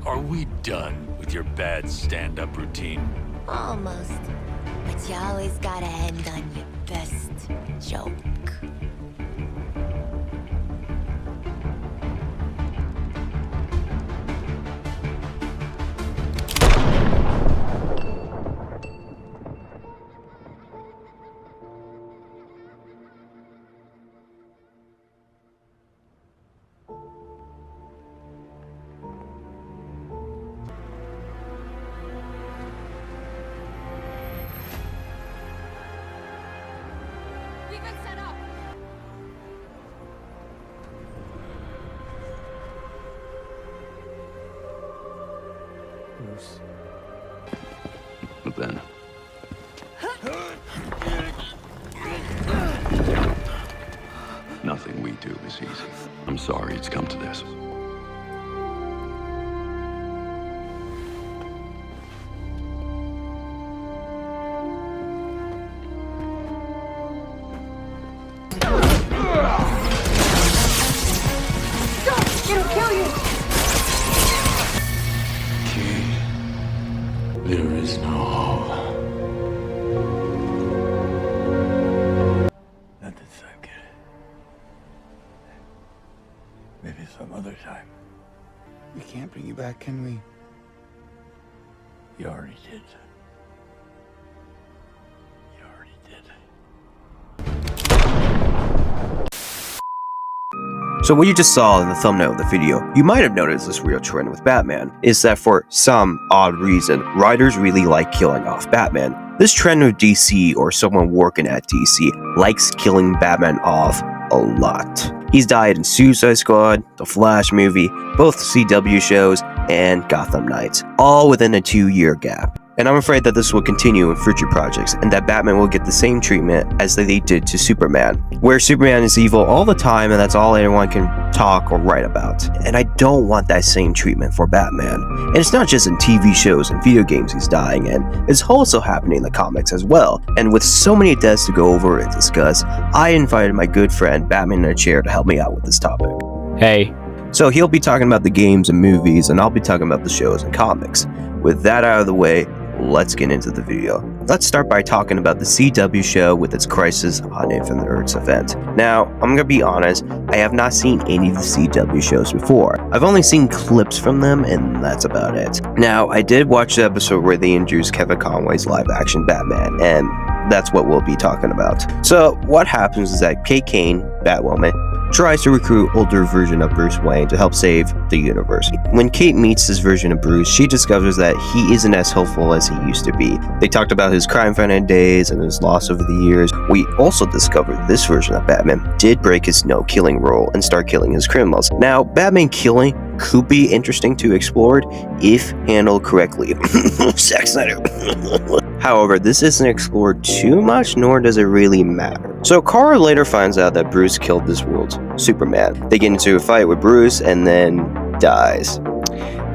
Are we done with your bad stand-up routine? Almost. But you always gotta end on your best joke. We've been set up. Bruce. But then... Nothing we do is easy. I'm sorry it's come to this. It'll kill you. There is no hope. Not this time, kid. Maybe some other time. We can't bring you back, can we? You already did. You already did. So what you just saw in the thumbnail of the video, you might have noticed this real trend with Batman, is that for some odd reason, writers really like killing off Batman. This trend of DC, or someone working at DC, likes killing Batman off a lot. He's died in Suicide Squad, The Flash movie, both CW shows, and Gotham Knights, all within a 2-year gap. And I'm afraid that this will continue in future projects, and that Batman will get the same treatment as they did to Superman, where Superman is evil all the time and that's all anyone can talk or write about. And I don't want that same treatment for Batman. And it's not just in TV shows and video games he's dying in, it's also happening in the comics as well. And with so many deaths to go over and discuss, I invited my good friend Batman in a Chair to help me out with this topic. Hey. So he'll be talking about the games and movies, and I'll be talking about the shows and comics. With that out of the way, let's get into the video. Let's start by talking about the CW show with its Crisis on Infinite Earths event. Now, I'm gonna be honest, I have not seen any of the CW shows before. I've only seen clips from them, and that's about it. Now, I did watch the episode where they introduced Kevin Conroy's live-action Batman, and that's what we'll be talking about. So, what happens is that Kate Kane, Batwoman, tries to recruit older version of Bruce Wayne to help save the universe. When Kate meets this version of Bruce, she discovers that he isn't as helpful as he used to be. They talked about his crime-fighting days and his loss over the years. We also discovered this version of Batman did break his no-killing rule and start killing his criminals. Now, Batman killing could be interesting to explore if handled correctly. Zack Snyder. However, this isn't explored too much, nor does it really matter. So Kara later finds out that Bruce killed this world's Superman. They get into a fight with Bruce and then dies.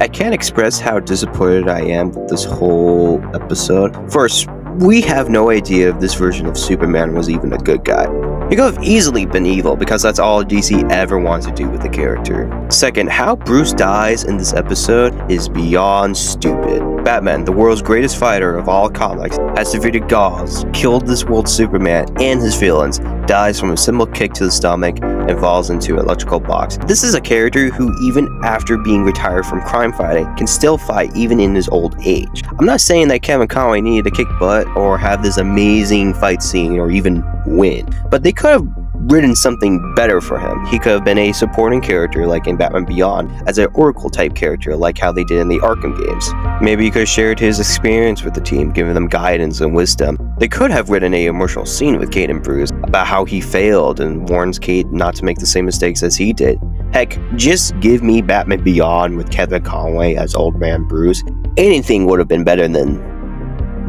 I can't express how disappointed I am with this whole episode. First, we have no idea if this version of Superman was even a good guy. He could have easily been evil because that's all DC ever wants to do with the character. Second, how Bruce dies in this episode is beyond stupid. Batman, the world's greatest fighter of all comics, has defeated gods, killed this world's Superman and his villains, dies from a simple kick to the stomach, and falls into an electrical box. This is a character who, even after being retired from crime fighting, can still fight even in his old age. I'm not saying that Kevin Conroy needed to kick butt or have this amazing fight scene or even win, but they could have written something better for him. He could have been a supporting character like in Batman Beyond, as an Oracle type character like how they did in the Arkham games. Maybe he could have shared his experience with the team, giving them guidance and wisdom. They could have written an emotional scene with Kate and Bruce about how he failed and warns Kate not to make the same mistakes as he did. Heck, just give me Batman Beyond with Kevin Conroy as Old Man Bruce. Anything would have been better than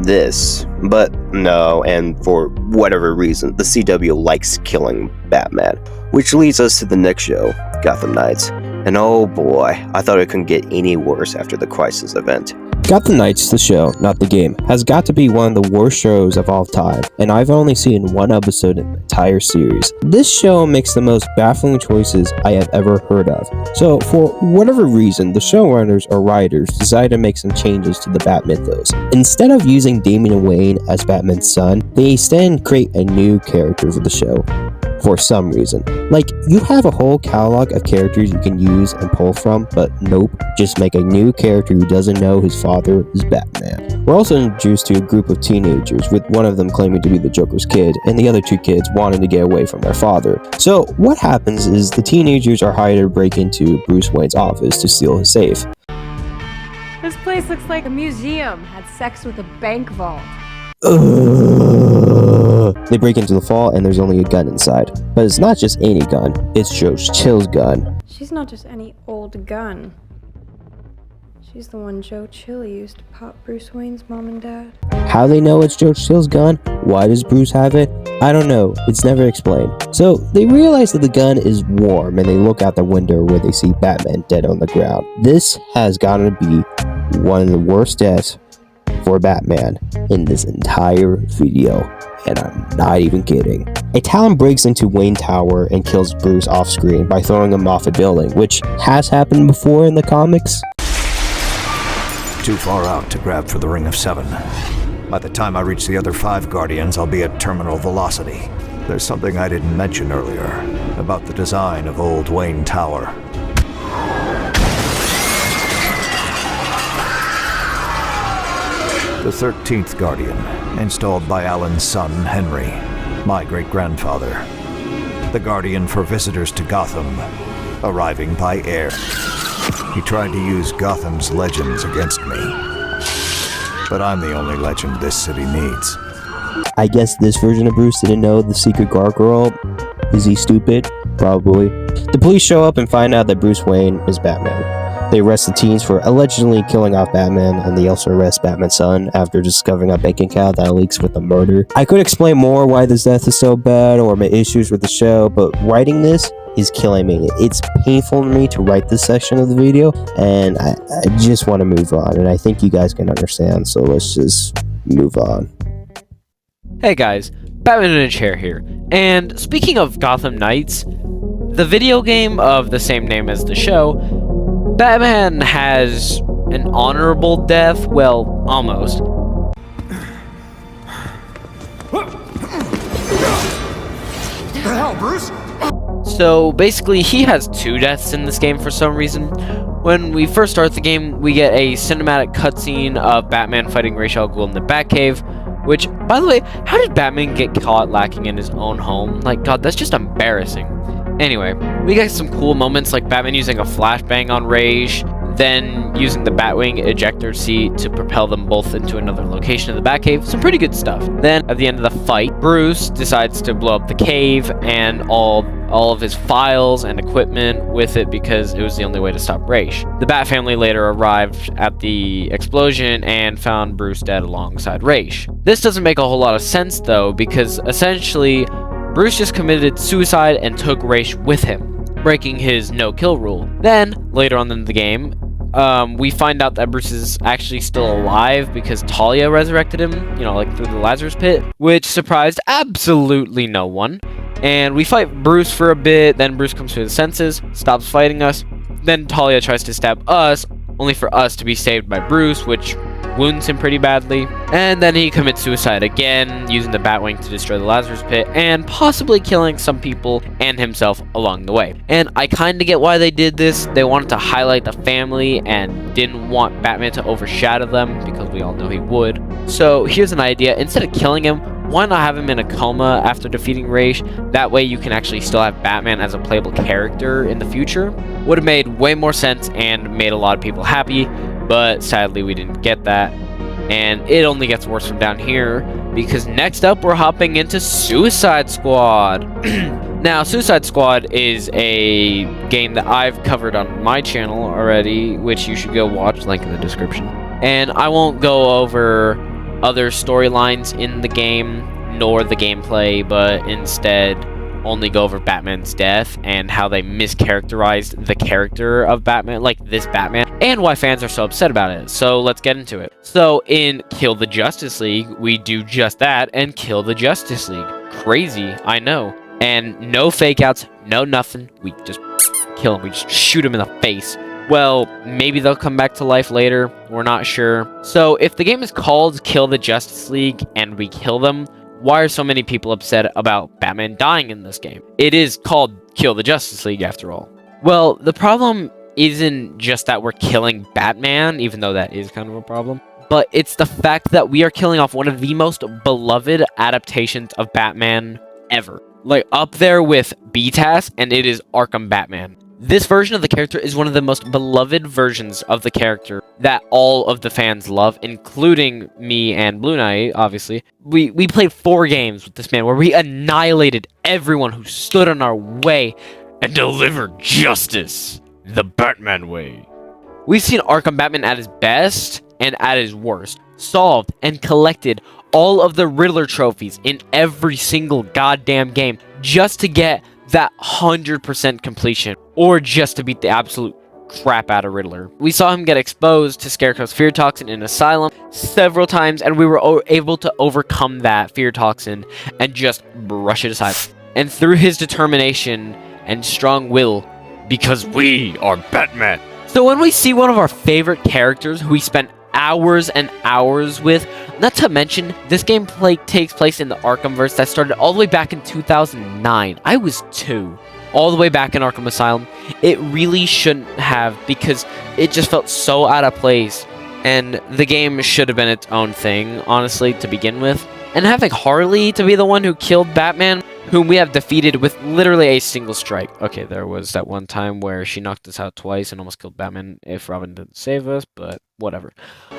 this, but no, and for whatever reason, the CW likes killing Batman. Which leads us to the next show, Gotham Knights. And oh boy, I thought it couldn't get any worse after the Crisis event. Gotham Knights, the show, not the game, has got to be one of the worst shows of all time, and I've only seen one episode in the entire series. This show makes the most baffling choices I have ever heard of. So, for whatever reason, the showrunners or writers decided to make some changes to the Bat mythos. Instead of using Damian Wayne as Batman's son, they instead create a new character for the show. For some reason. Like, you have a whole catalog of characters you can use and pull from, but nope, just make a new character who doesn't know his father is Batman. We're also introduced to a group of teenagers, with one of them claiming to be the Joker's kid, and the other two kids wanting to get away from their father. So, what happens is the teenagers are hired to break into Bruce Wayne's office to steal his safe. This place looks like a museum. Had sex with a bank vault. They break into the vault and there's only a gun inside. But it's not just any gun, it's Joe Chill's gun. She's not just any old gun. She's the one Joe Chill used to pop Bruce Wayne's mom and dad. How they know it's Joe Chill's gun? Why does Bruce have it? I don't know, it's never explained. So they realize that the gun is warm and they look out the window where they see Batman dead on the ground. This has gotta be one of the worst deaths for Batman in this entire video, and I'm not even kidding. A Talon breaks into Wayne Tower and kills Bruce off screen by throwing him off a building, which has happened before in the comics. Too far out to grab for the Ring of Seven. By the time I reach the other 5 Guardians, I'll be at terminal velocity. There's something I didn't mention earlier about the design of old Wayne Tower. The 13th Guardian, installed by Alan's son, Henry, my great-grandfather. The Guardian for visitors to Gotham, arriving by air. He tried to use Gotham's legends against me. But I'm the only legend this city needs. I guess this version of Bruce didn't know the secret gargoyle. Is he stupid? Probably. The police show up and find out that Bruce Wayne is Batman. They arrest the teens for allegedly killing off Batman, and they also arrest Batman's son after discovering a bank account that leaks with a murder. I could explain more why this death is so bad or my issues with the show, but writing this is killing me. It's painful to me to write this section of the video, and I just want to move on, and I think you guys can understand, so let's just move on. Hey guys, Batman in a Chair here, and speaking of Gotham Knights, the video game of the same name as the show, Batman has an honorable death, well, almost. The hell, Bruce? So basically, he has 2 deaths in this game for some reason. When we first start the game, we get a cinematic cutscene of Batman fighting Ra's al Ghul in the Batcave, which, by the way, how did Batman get caught lacking in his own home? Like, God, that's just embarrassing. Anyway, we get some cool moments like Batman using a flashbang on Rage, then using the Batwing ejector seat to propel them both into another location of the Batcave. Some pretty good stuff. Then, at the end of the fight, Bruce decides to blow up the cave and all of his files and equipment with it because it was the only way to stop Rage. The Bat family later arrived at the explosion and found Bruce dead alongside Rage. This doesn't make a whole lot of sense though, because essentially Bruce just committed suicide and took Raish with him, breaking his no-kill rule. Then, later on in the game, we find out that Bruce is actually still alive because Talia resurrected him, you know, like through the Lazarus pit, which surprised absolutely no one. And we fight Bruce for a bit, then Bruce comes to his senses, stops fighting us, then Talia tries to stab us, only for us to be saved by Bruce, which wounds him pretty badly, and then he commits suicide again, using the Batwing to destroy the Lazarus pit, and possibly killing some people and himself along the way. And I kinda get why they did this. They wanted to highlight the family and didn't want Batman to overshadow them, because we all know he would. So here's an idea: instead of killing him, why not have him in a coma after defeating Raish? That way you can actually still have Batman as a playable character in the future. Would have made way more sense and made a lot of people happy, but sadly we didn't get that. And it only gets worse from down here, because next up we're hopping into Suicide Squad. Now, Suicide Squad is a game that I've covered on my channel already, which you should go watch, link in the description. And I won't go over other storylines in the game, nor the gameplay, but instead only go over Batman's death and how they mischaracterized the character of Batman, like this Batman, and why fans are so upset about it. So let's get into it. So in Kill the Justice League, we do just that and kill the Justice League. Crazy, I know. And no fake outs, no nothing. We just kill him. We just shoot him in the face. Well, maybe they'll come back to life later. We're not sure. So if the game is called Kill the Justice League and we kill them, why are so many people upset about Batman dying in this game? It is called Kill the Justice League after all. Well, the problem isn't just that we're killing Batman, even though that is kind of a problem, but it's the fact that we are killing off one of the most beloved adaptations of Batman ever. Like, up there with BTAS, and it is Arkham Batman. This version of the character is one of the most beloved versions of the character that all of the fans love, including me and Blueknight, obviously. We played 4 games with this man where we annihilated everyone who stood in our way and delivered justice the Batman way. We've seen Arkham Batman at his best and at his worst, solved and collected all of the Riddler trophies in every single goddamn game just to get that 100% completion, or just to beat the absolute crap out of Riddler. We saw him get exposed to Scarecrow's fear toxin in Asylum several times, and we were able to overcome that fear toxin and just brush it aside. And through his determination and strong will, because we are Batman. So when we see one of our favorite characters who we spent hours and hours with, not to mention this game takes place in the Arkhamverse that started all the way back in 2009. I was 2. All the way back in Arkham Asylum. It really shouldn't have, because it just felt so out of place, and the game should have been its own thing, honestly, to begin with. And having Harley to be the one who killed Batman, whom we have defeated with literally a single strike. Okay, there was that one time where she knocked us out twice and almost killed Batman if Robin didn't save us, but whatever.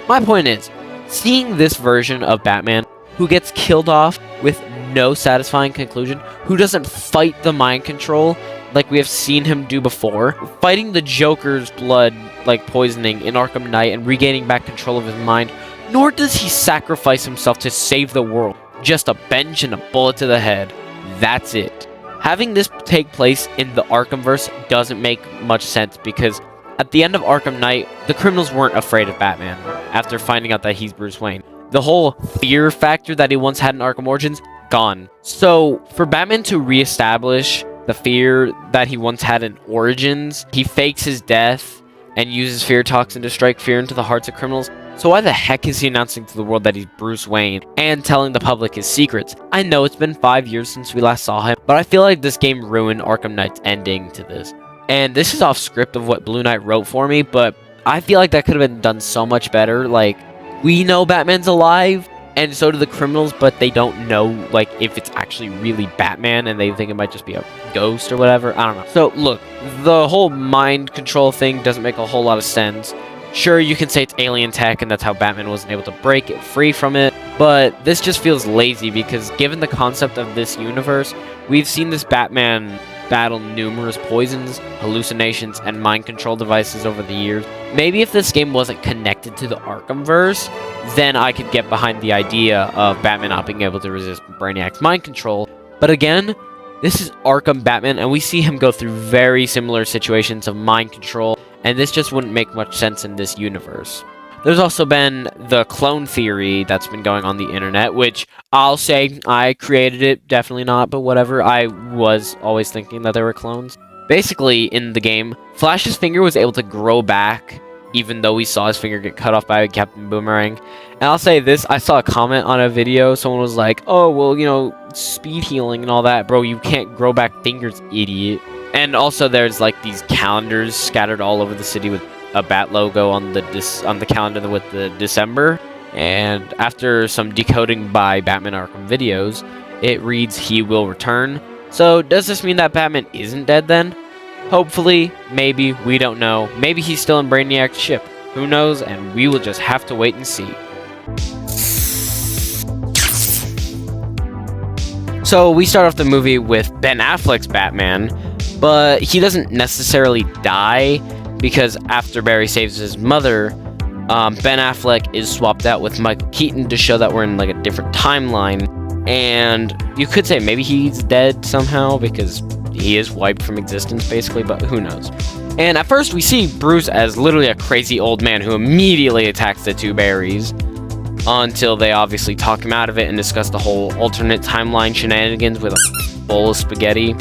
My point is, seeing this version of Batman who gets killed off with no satisfying conclusion, who doesn't fight the mind control like we have seen him do before, fighting the Joker's blood like poisoning in Arkham Knight and regaining back control of his mind, nor does he sacrifice himself to save the world. Just a bench and a bullet to the head. That's it. Having this take place in the Arkhamverse doesn't make much sense, because at the end of Arkham Knight, the criminals weren't afraid of Batman after finding out that he's Bruce Wayne. The whole fear factor that he once had in Arkham Origins, gone. So for Batman to reestablish the fear that he once had in Origins, he fakes his death and uses fear toxin to strike fear into the hearts of criminals. So why the heck is he announcing to the world that he's Bruce Wayne and telling the public his secrets? I know it's been 5 years since we last saw him, but I feel like this game ruined Arkham Knight's ending to this. And this is off script of what Blueknight wrote for me, but I feel like that could have been done so much better. Like, we know Batman's alive, and so do the criminals, but they don't know, like, if it's actually really Batman, and they think it might just be a ghost or whatever. I don't know. So, look, the whole mind control thing doesn't make a whole lot of sense. Sure, you can say it's alien tech, and that's how Batman wasn't able to break it free from it, but this just feels lazy, because given the concept of this universe, we've seen this Batman battle numerous poisons, hallucinations, and mind control devices over the years. Maybe if this game wasn't connected to the Arkhamverse, then I could get behind the idea of Batman not being able to resist Brainiac's mind control. But again, this is Arkham Batman, and we see him go through very similar situations of mind control, and this just wouldn't make much sense in this universe. There's also been the clone theory that's been going on the internet, which I'll say I created it, definitely not, but whatever. I was always thinking that there were clones. Basically, in the game, Flash's finger was able to grow back, even though we saw his finger get cut off by Captain Boomerang. And I'll say this, I saw a comment on a video, someone was like, oh, well, you know, speed healing and all that. Bro, you can't grow back fingers, idiot. And also there's like these calendars scattered all over the city with a bat logo on the calendar with the December, and after some decoding by Batman Arkham videos, it reads he will return. So does this mean that Batman isn't dead then? Hopefully, maybe, we don't know. Maybe he's still in Brainiac's ship. Who knows, and we will just have to wait and see. So we start off the movie with Ben Affleck's Batman, but he doesn't necessarily die, because after Barry saves his mother, Ben Affleck is swapped out with Michael Keaton to show that we're in like a different timeline, and you could say maybe he's dead somehow because he is wiped from existence basically, but who knows. And at first we see Bruce as literally a crazy old man who immediately attacks the two Barrys until they obviously talk him out of it and discuss the whole alternate timeline shenanigans with a bowl of spaghetti.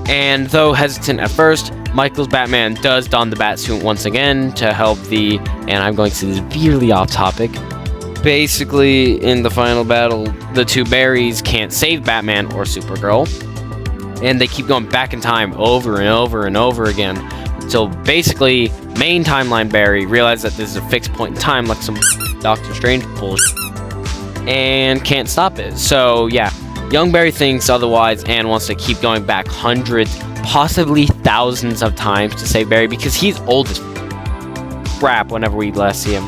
And though hesitant at first, Michael's Batman does don the bat suit once again to help the, and I'm going severely off topic, basically in the final battle, the two Barrys can't save Batman or Supergirl, and they keep going back in time over and over and over again until basically main timeline Barry realizes that this is a fixed point in time like some Doctor Strange bullshit and can't stop it. So yeah, young Barry thinks otherwise and wants to keep going back hundreds, possibly thousands of times to save Barry because he's old as crap whenever we last see him.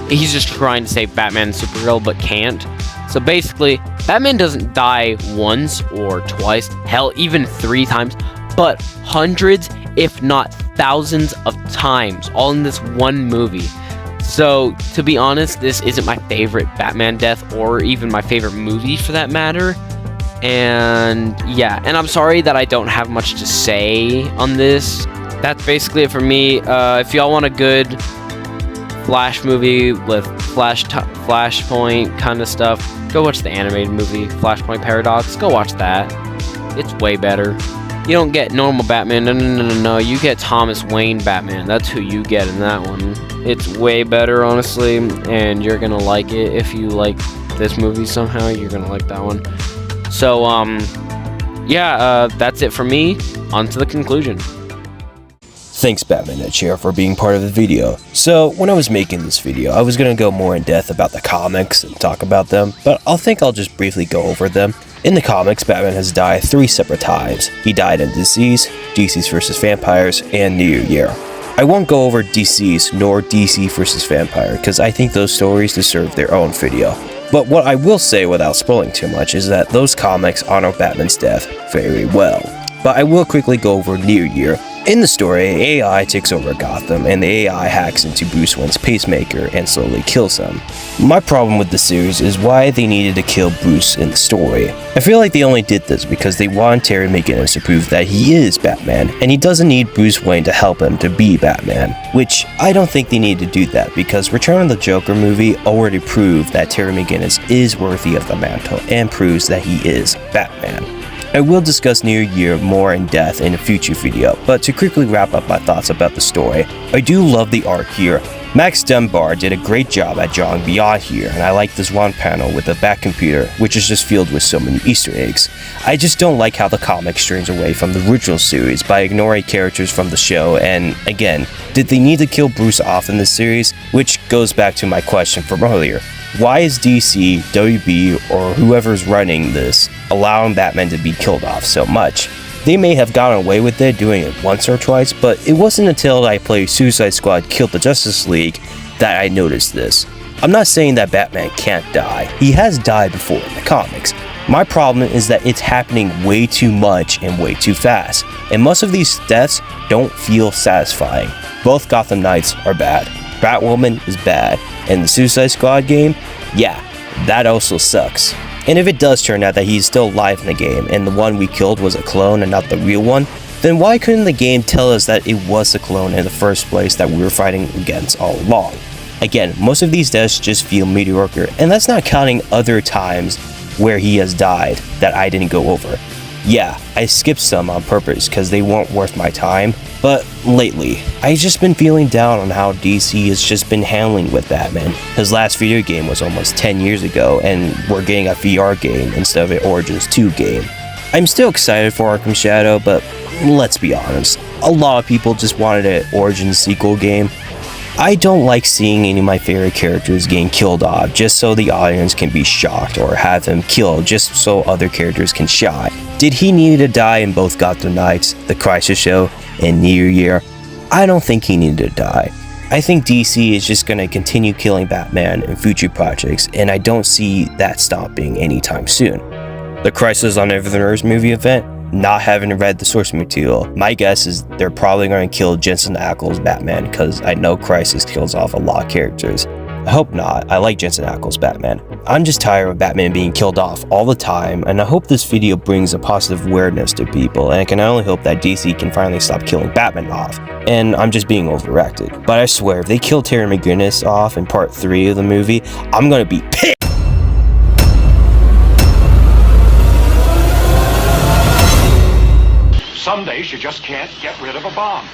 He's just trying to save Batman and Supergirl but can't. So basically, Batman doesn't die once or twice, hell, even 3 times, but hundreds, if not thousands of times, all in this one movie. So, to be honest, this isn't my favorite Batman death, or even my favorite movie for that matter. And yeah, and I'm sorry that I don't have much to say on this. That's basically it for me. If y'all want a good Flash movie with Flashpoint kind of stuff, go watch the animated movie, Flashpoint Paradox. Go watch that. It's way better. You don't get normal Batman. No. You get Thomas Wayne Batman. That's who you get in that one. It's way better, honestly, and you're gonna like it. If you like this movie somehow, you're gonna like that one. So, yeah, that's it for me. On to the conclusion. Thanks Batman Chair for being part of the video. So when I was making this video, I was going to go more in depth about the comics and talk about them, but I'll just briefly go over them. In the comics, Batman has died 3 separate times. He died in DC's vs. Vampires, and New Year. I won't go over DC's nor DC vs. Vampire because I think those stories deserve their own video. But what I will say without spoiling too much is that those comics honor Batman's death very well. But I will quickly go over New Year. In the story, AI takes over Gotham, and the AI hacks into Bruce Wayne's pacemaker and slowly kills him. My problem with the series is why they needed to kill Bruce in the story. I feel like they only did this because they want Terry McGinnis to prove that he is Batman, and he doesn't need Bruce Wayne to help him to be Batman. Which, I don't think they need to do that because Return of the Joker movie already proved that Terry McGinnis is worthy of the mantle and proves that he is Batman. I will discuss New Year more in depth in a future video, but to quickly wrap up my thoughts about the story, I do love the art here. Max Dunbar did a great job at drawing beyond here, and I like this one panel with the Batcomputer, which is just filled with so many Easter eggs. I just don't like how the comic strays away from the original series by ignoring characters from the show, and again, did they need to kill Bruce off in this series? Which goes back to my question from earlier. Why is DC, WB, or whoever's running this allowing Batman to be killed off so much? They may have gotten away with it doing it once or twice, but it wasn't until I played Suicide Squad Killed the Justice League that I noticed this. I'm not saying that Batman can't die. He has died before in the comics. My problem is that it's happening way too much and way too fast, and most of these deaths don't feel satisfying. Both Gotham Knights are bad. Batwoman is bad, and the Suicide Squad game, yeah, that also sucks. And if it does turn out that he's still alive in the game, and the one we killed was a clone and not the real one, then why couldn't the game tell us that it was a clone in the first place that we were fighting against all along? Again, most of these deaths just feel mediocre, and that's not counting other times where he has died that I didn't go over. Yeah, I skipped some on purpose because they weren't worth my time, but lately, I've just been feeling down on how DC has just been handling with Batman. His last video game was almost 10 years ago, and we're getting a VR game instead of an Origins 2 game. I'm still excited for Arkham Shadow, but let's be honest, a lot of people just wanted an Origins sequel game. I don't like seeing any of my favorite characters getting killed off just so the audience can be shocked, or have him killed just so other characters can shine. Did he need to die in both Gotham Knights, The Crisis Show, and New Year? I don't think he needed to die. I think DC is just going to continue killing Batman in future projects, and I don't see that stopping anytime soon. The Crisis on Infinite Earths movie event, not having read the source material, my guess is they're probably going to kill Jensen Ackles' Batman because I know Crisis kills off a lot of characters. I hope not. I like Jensen Ackles' Batman. I'm just tired of Batman being killed off all the time, and I hope this video brings a positive awareness to people, and I can only hope that DC can finally stop killing Batman off. And I'm just being overreacted. But I swear, if they kill Terry McGinnis off in part 3 of the movie, I'm gonna be pissed! Some days you just can't get rid of a bomb.